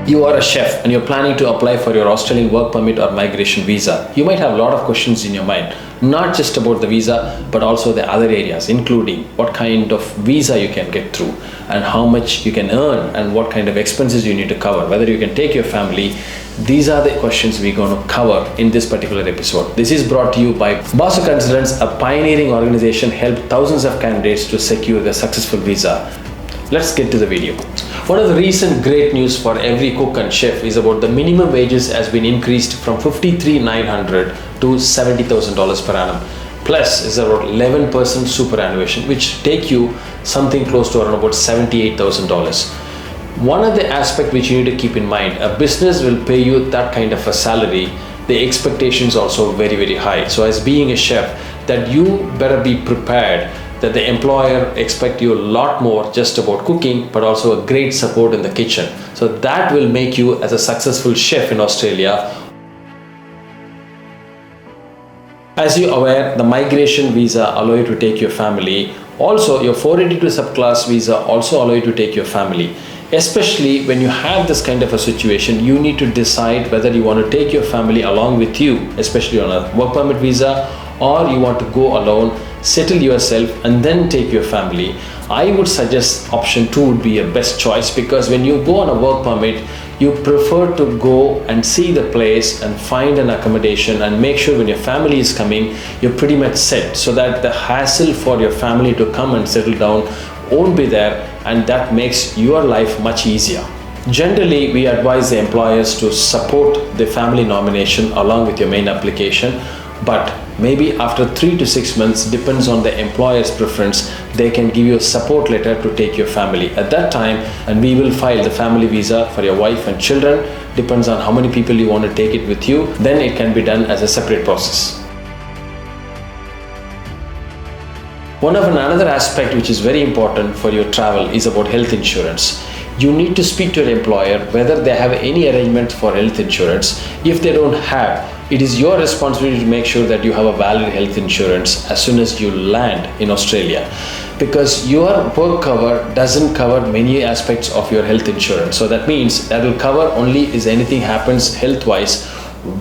You are a chef and you're planning to apply for your Australian work permit or migration visa. You might have a lot of questions in your mind, not just about the visa, but also the other areas, including what kind of visa you can get through and how much you can earn and what kind of expenses you need to cover, whether you can take your family. These are the questions we're going to cover in this particular episode. This is brought to you by Baasu Consultants, a pioneering organization help thousands of candidates to secure their successful visa. Let's get to the video. One of the recent great news for every cook and chef is about the minimum wages has been increased from $53,900 to $70,000 per annum. Plus is about 11% superannuation, which take you something close to around about $78,000. One of the aspects which you need to keep in mind, a business will pay you that kind of a salary. The expectations also very, very high. So as being a chef, that you better be prepared that the employer expect you a lot more just about cooking, but also a great support in the kitchen. So that will make you as a successful chef in Australia. As you're aware, the migration visa allow you to take your family. Also, your 482 subclass visa also allow you to take your family. Especially when you have this kind of a situation, you need to decide whether you want to take your family along with you, especially on a work permit visa, or you want to go alone, settle yourself and then take your family. I would suggest option 2 would be a best choice, because when you go on a work permit, you prefer to go and see the place and find an accommodation and make sure when your family is coming, you're pretty much set, so that the hassle for your family to come and settle down won't be there, and that makes your life much easier. Generally, we advise the employers to support the family nomination along with your main application, but maybe after 3 to 6 months, depends on the employer's preference, they can give you a support letter to take your family at that time, and we will file the family visa for your wife and children. Depends on how many people you want to take it with you, then it can be done as a separate process. Another aspect which is very important for your travel is about health insurance. You need to speak to your employer whether they have any arrangement for health insurance. If they don't have, it is your responsibility to make sure that you have a valid health insurance as soon as you land in Australia, because your work cover doesn't cover many aspects of your health insurance. So that means that will cover only if anything happens health wise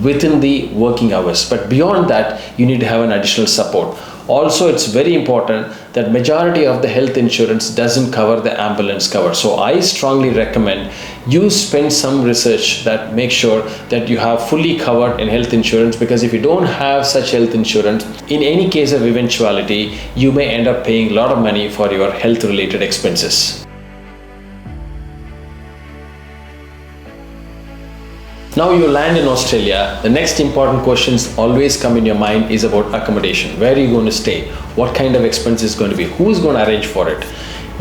within the working hours, but beyond that you need to have an additional support. Also, it's very important that majority of the health insurance doesn't cover the ambulance cover. So I strongly recommend you spend some research that make sure that you have fully covered in health insurance, because if you don't have such health insurance, in any case of eventuality, you may end up paying a lot of money for your health related expenses. Now you land in Australia, the next important questions always come in your mind is about accommodation. Where are you going to stay? What kind of expense is going to be? Who is going to arrange for it?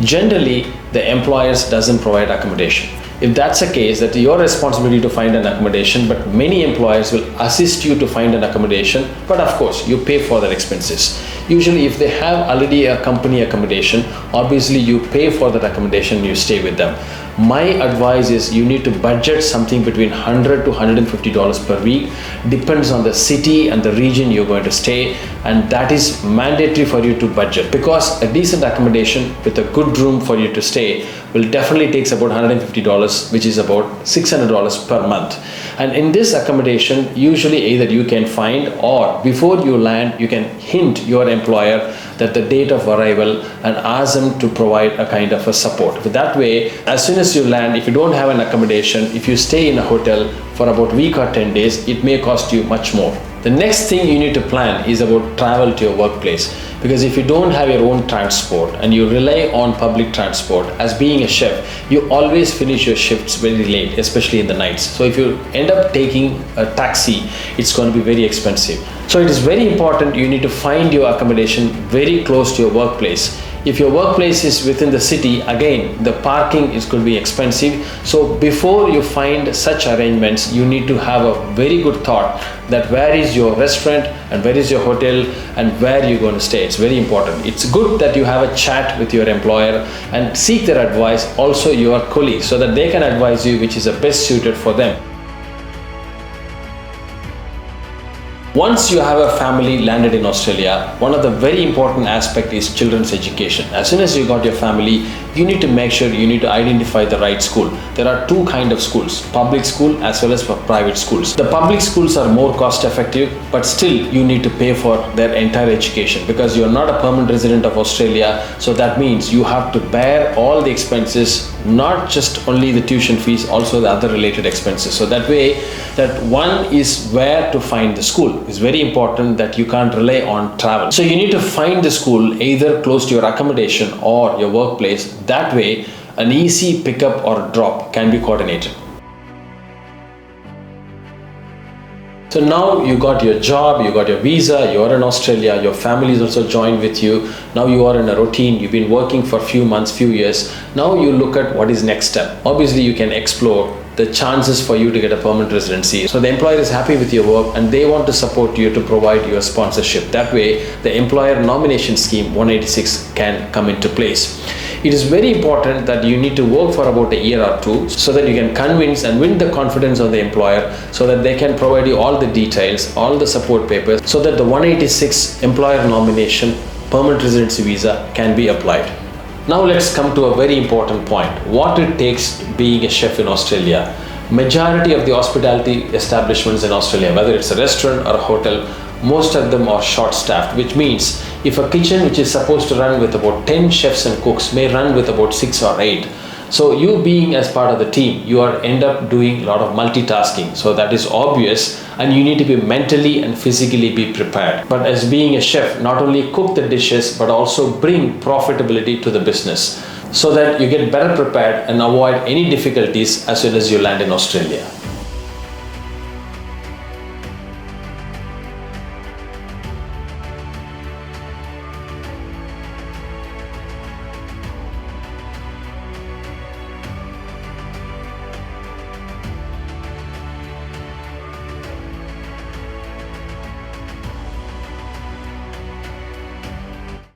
Generally, the employers doesn't provide accommodation. If that's the case, that's your responsibility to find an accommodation, but many employers will assist you to find an accommodation, but of course, you pay for their expenses. Usually, if they have already a company accommodation, obviously you pay for that accommodation, you stay with them. My advice is you need to budget something between $100 to $150 per week. Depends on the city and the region you're going to stay, and that is mandatory for you to budget, because a decent accommodation with a good room for you to stay will definitely takes about $150, which is about $600 per month. And in this accommodation, usually either you can find, or before you land, you can hint your employer that the date of arrival and ask them to provide a kind of a support. But that way, as soon as you land, if you don't have an accommodation, if you stay in a hotel for about a week or 10 days, it may cost you much more. The next thing you need to plan is about travel to your workplace, because if you don't have your own transport and you rely on public transport, as being a chef, you always finish your shifts very late, especially in the nights. So if you end up taking a taxi, it's going to be very expensive. So it is very important you need to find your accommodation very close to your workplace. If your workplace is within the city, again, the parking is going to be expensive. So before you find such arrangements, you need to have a very good thought that where is your restaurant and where is your hotel and where you're going to stay. It's very important. It's good that you have a chat with your employer and seek their advice, also your colleagues, so that they can advise you which is the best suited for them. Once you have a family landed in Australia, one of the very important aspect is children's education. As soon as you got your family, you need to make sure you need to identify the right school. There are two kind of schools, public school as well as for private schools. The public schools are more cost effective, but still you need to pay for their entire education because you are not a permanent resident of Australia. So that means you have to bear all the expenses, not just only the tuition fees, also the other related expenses. So that way, that one is where to find the school. It's very important that you can't rely on travel. So you need to find the school either close to your accommodation or your workplace. That way, an easy pickup or drop can be coordinated. So now you got your job, you got your visa, you are in Australia, your family is also joined with you. Now you are in a routine, you've been working for a few months, few years. Now you look at what is next step. Obviously you can explore the chances for you to get a permanent residency. So the employer is happy with your work and they want to support you to provide your sponsorship. That way the employer nomination scheme 186 can come into place. It is very important that you need to work for about a year or two so that you can convince and win the confidence of the employer so that they can provide you all the details, all the support papers so that the 186 employer nomination permanent residency visa can be applied. Now let's come to a very important point. What it takes being a chef in Australia. Majority of the hospitality establishments in Australia, whether it's a restaurant or a hotel, most of them are short-staffed, which means if a kitchen which is supposed to run with about 10 chefs and cooks may run with about 6 or 8. So you being as part of the team, you are end up doing a lot of multitasking. So that is obvious and you need to be mentally and physically be prepared. But as being a chef, not only cook the dishes, but also bring profitability to the business so that you get better prepared and avoid any difficulties as soon as you land in Australia.